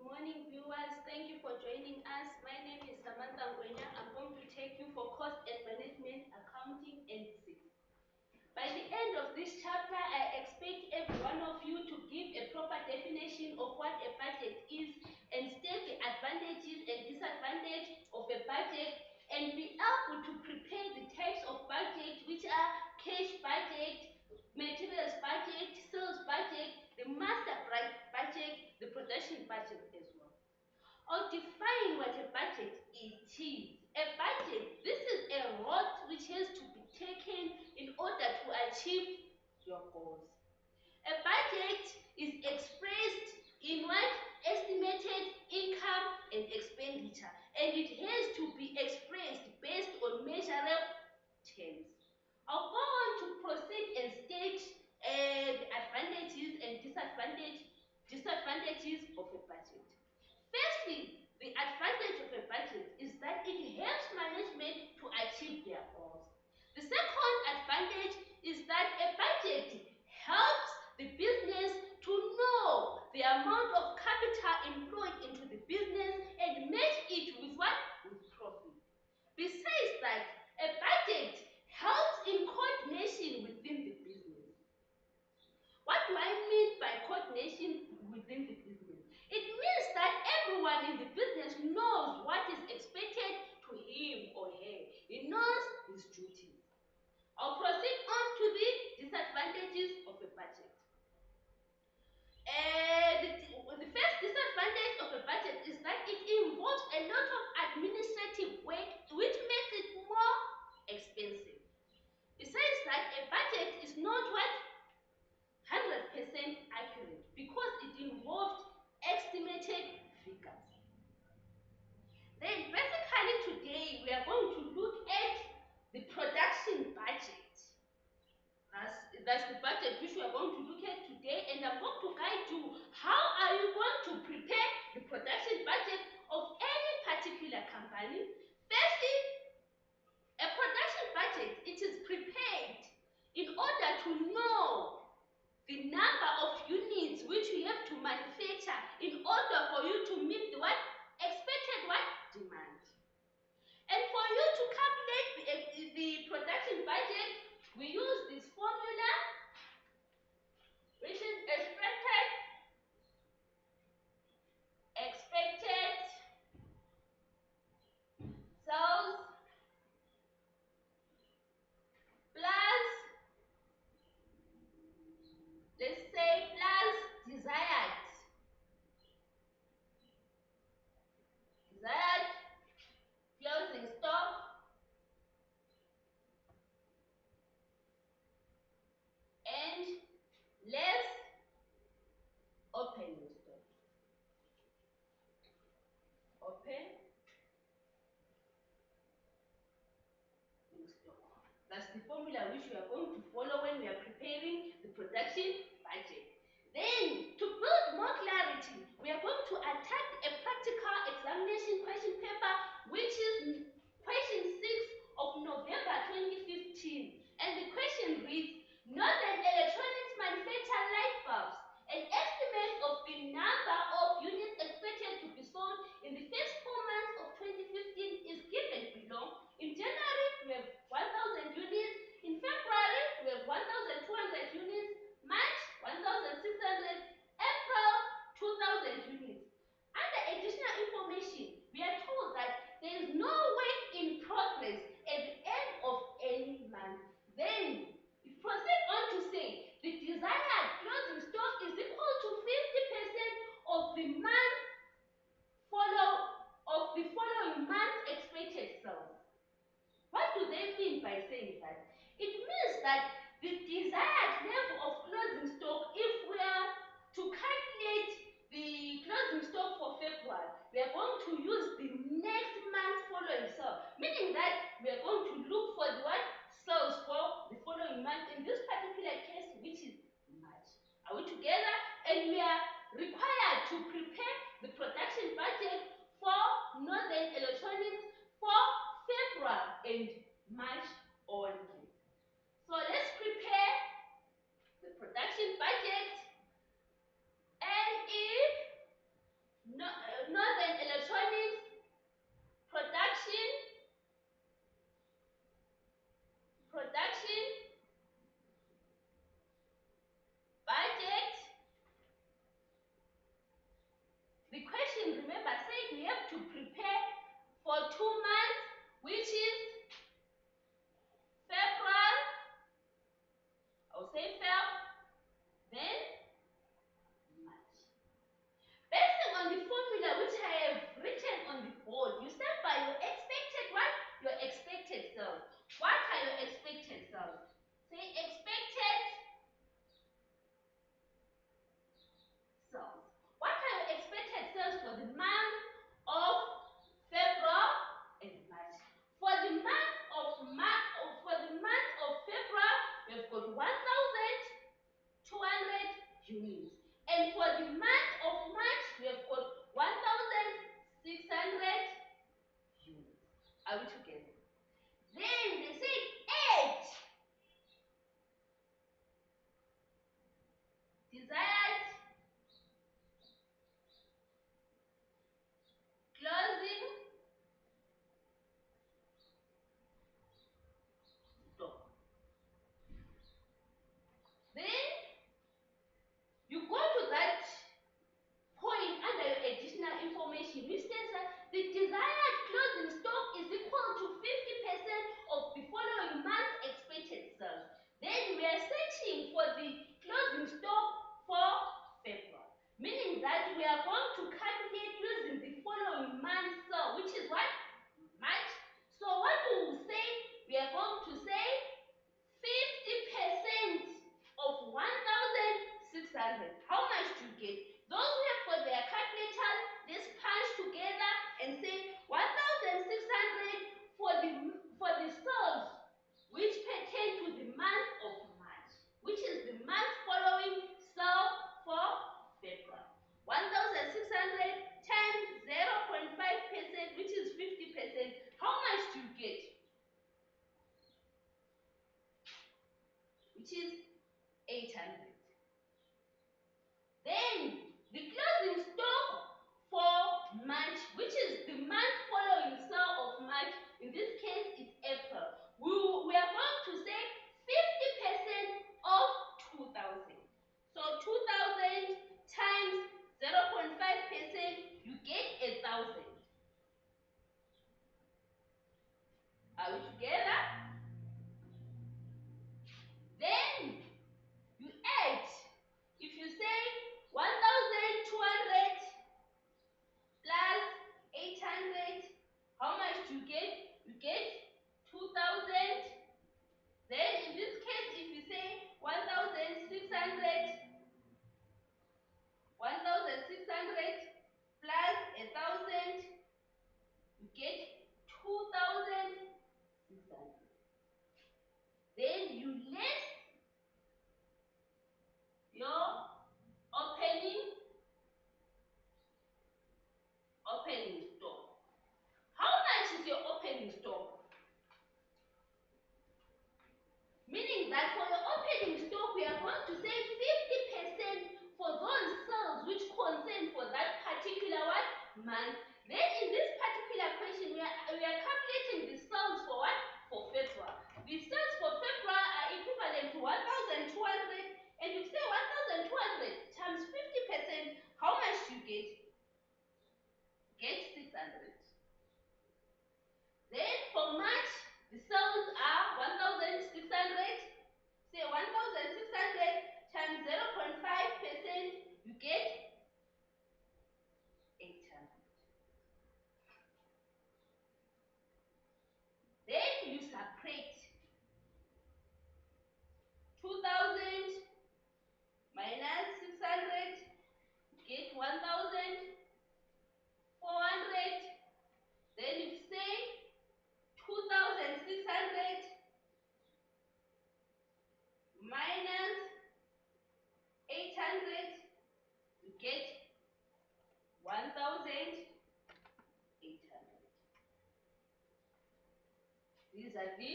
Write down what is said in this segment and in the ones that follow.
morning, viewers. Thank you for joining us. My name is Samantha Ngwenya. I'm going to take you for cost and management, accounting, and physics. By the end of this chapter, I expect every one of you to give a proper definition of what a budget is and state the advantages and disadvantages of a budget and be able to prepare the types of budget, which are cash budget, materials budget, sales budget, the master budget, the production budget as well. I'll define what a budget is. A budget, this is a route which has to be taken in order to achieve your goals. A budget is expressed in what? Estimated income and expenditure, and it has to be expressed based on measurable terms. I'll go on to proceed and state the advantages and disadvantages of a budget. Firstly, the advantage of a budget is that it helps management to achieve their goals. The second advantage is that a budget helps the business to know the amount of capital employed into the business and match it with what? With profit. Besides that, a budget helps in coordination within the business. What do I mean by coordination within the business? It means that everyone in the business knows what is expected to him or her. He knows his duties. I'll proceed on to the disadvantages of a budget. The first disadvantage of a budget is that it involves a lot of administrative work, which makes it more expensive. Besides that, a budget is not what? 100% accurate because it involved estimated figures. Then basically today we are going to look at the production budget. That's the budget which we are going to look at today, and I'm going to guide you how are you going to prepare the production budget of any particular company. Firstly, a production budget, it is prepared in order to know the number of units which you have to manufacture in order for you to meet the what? Expected what? Demand. And for you to calculate the production budget, we use this formula, which is expected sales plus, let's say, plus desired closing stock and less opening stock. Opening stock. That's the formula which we are going to follow when we are preparing the production budget. Then, to build more clarity, we are going to attack a practical examination question paper, which is question 6 of November 2015. And the question reads, Northern Electronics manufacture light bulbs. An estimate of the number of units expected to be sold in the first 4 months of 2015 is given below. In January, we have 1,000 units. In February, we have 1,200 units. March, 1,600. April, 2,000 units. Under additional information, we are told that there is no work in progress at the end of any month. Then, we proceed on to say the desired closing stock is equal to 50% of the following month expected sales. What do they mean by saying that? It means that the desired level of closing stock, if we are to calculate the closing stock for February, we are going to use the next month following sale, meaning that we are going to look for the what? Sales for the following month, in this particular case, which is March. Are we together? And we are required to prepare the production budget for Northern Electronics for February and March only. So let's prepare the production budget, and if meaning that we are going to calculate using the following month cell, which is what? March. So what we will say, we are going to say 50% of 1,600. How much do you get? Those who have got their calculators, just punch together and say 1,600 for the cells which pertain to the month of March, which is the month following cell for February. 1,600 times 0.5%, which is 50%. How much do you get? Which is 800. Then the closing stock for March, which is the month following cell of March, in this case it's April. We are going to say 50% of 2,000. So 2,000 times 0.5%, you get 1,000. Are we together? Then you add. If you say 1,200 plus 800, how much do you get? You get 2,000. Then in this case, if you say 1,600 plus 1,000, you get 2,600. Then you less your opening stock. How much is your opening stock? Meaning that for your opening stock, we are going to say 50% for those cells which concern for that particular what? Month. Then in this particular question, we are calculating the cells for what? For February. The cells for February are equivalent to 1,200, and you say 1,200 times 50%, how much do you get? Get 600. Then for March, the cells are 1,600. Say 1,600 times 0.5%, you get 800. Then you separate 2,000 minus 600, get 1,400. Then you say 2,600 minus 800, you get 1,800. These are the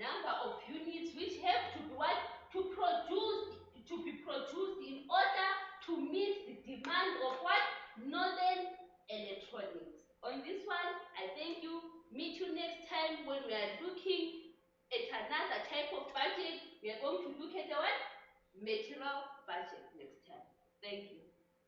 number of units which have to be what? To be produced in order to meet the demand of what? Northern Electronics. On this one, I thank you. Meet you next time when we are looking at another type of budget. We are going to look at what? Material budget next time. Thank you.